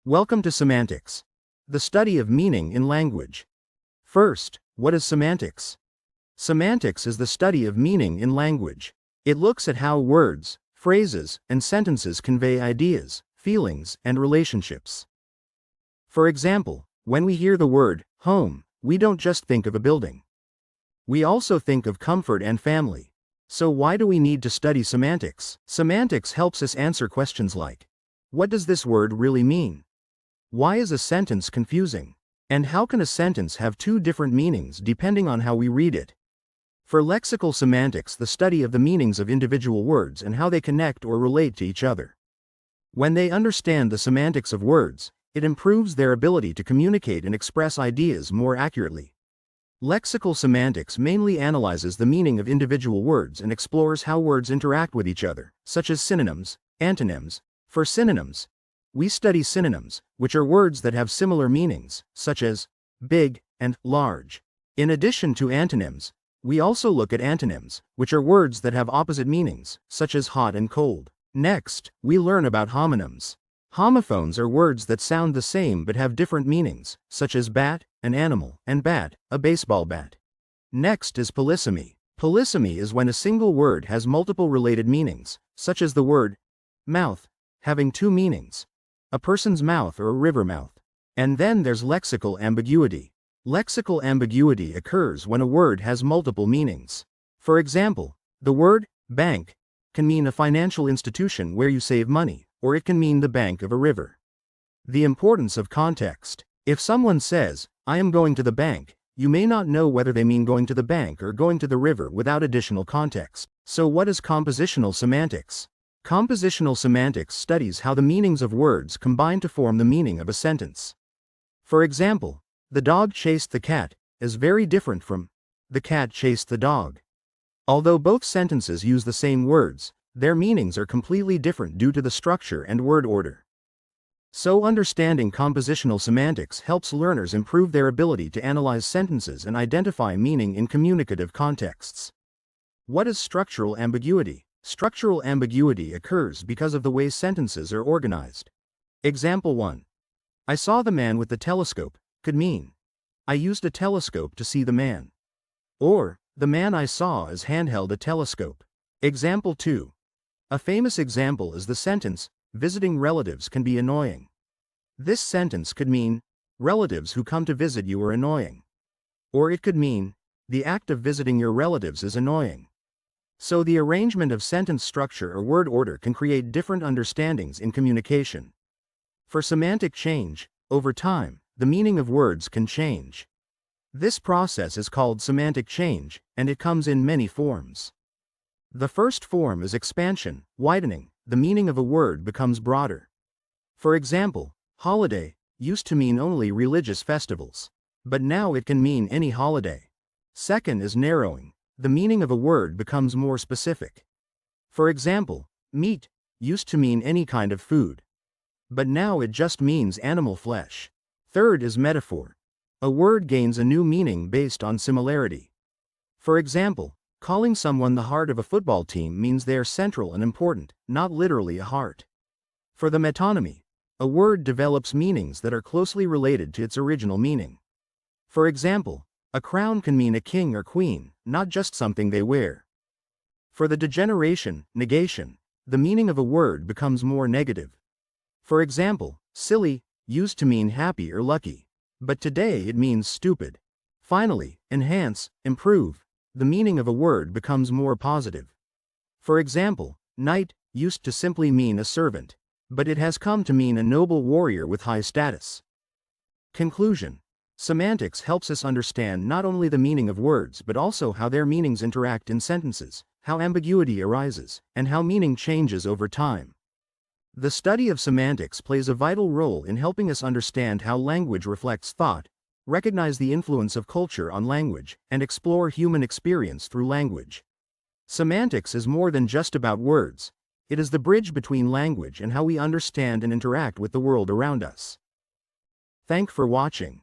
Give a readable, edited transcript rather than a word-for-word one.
Welcome to Semantics, the study of meaning in language. First, what is semantics? Semantics is the study of meaning in language. It looks at how words, phrases, and sentences convey ideas, feelings, and relationships. For example, when we hear the word home, we don't just think of a building. We also think of comfort and family. So why do we need to study semantics? Semantics helps us answer questions like, what does this word really mean? Why is a sentence confusing? And how can a sentence have two different meanings depending on how we read it? For lexical semantics, the study of the meanings of individual words and how they connect or relate to each other. When they understand the semantics of words, it improves their ability to communicate and express ideas more accurately. Lexical semantics mainly analyzes the meaning of individual words and explores how words interact with each other, such as synonyms, antonyms. For synonyms, we study synonyms, which are words that have similar meanings, such as big and large. In addition to antonyms, we also look at antonyms, which are words that have opposite meanings, such as hot and cold. Next, we learn about homonyms. Homophones are words that sound the same but have different meanings, such as bat, an animal, and bat, a baseball bat. Next is polysemy. Polysemy is when a single word has multiple related meanings, such as the word mouth, having two meanings, a person's mouth or a river mouth. And then there's lexical ambiguity. Lexical ambiguity occurs when a word has multiple meanings. For example, the word bank can mean a financial institution where you save money, or it can mean the bank of a river. The importance of context. If someone says, I am going to the bank, you may not know whether they mean going to the bank or going to the river without additional context. So what is compositional semantics? Compositional semantics studies how the meanings of words combine to form the meaning of a sentence. For example, the dog chased the cat is very different from the cat chased the dog. Although both sentences use the same words, their meanings are completely different due to the structure and word order. So understanding compositional semantics helps learners improve their ability to analyze sentences and identify meaning in communicative contexts. What is structural ambiguity? Structural ambiguity occurs because of the way sentences are organized. Example 1. I saw the man with the telescope could mean, I used a telescope to see the man. Or, the man I saw is handheld a telescope. Example 2. A famous example is the sentence, visiting relatives can be annoying. This sentence could mean, relatives who come to visit you are annoying. Or it could mean, the act of visiting your relatives is annoying. So the arrangement of sentence structure or word order can create different understandings in communication. For semantic change, over time, the meaning of words can change. This process is called semantic change, and it comes in many forms. The first form is expansion, widening. The meaning of a word becomes broader. For example, holiday used to mean only religious festivals, but now it can mean any holiday. Second is narrowing. The meaning of a word becomes more specific. For example, meat used to mean any kind of food, but now it just means animal flesh. Third is metaphor. A word gains a new meaning based on similarity. For example, calling someone the heart of a football team means they are central and important, not literally a heart. For the metonymy, a word develops meanings that are closely related to its original meaning. For example, a crown can mean a king or queen, not just something they wear. For the degeneration, negation, the meaning of a word becomes more negative. For example, silly used to mean happy or lucky, but today it means stupid. Finally, enhance, improve, the meaning of a word becomes more positive. For example, knight used to simply mean a servant, but it has come to mean a noble warrior with high status. Conclusion. Semantics helps us understand not only the meaning of words but also how their meanings interact in sentences, how ambiguity arises, and how meaning changes over time. The study of semantics plays a vital role in helping us understand how language reflects thought, recognize the influence of culture on language, and explore human experience through language. Semantics is more than just about words. It is the bridge between language and how we understand and interact with the world around us. Thanks for watching.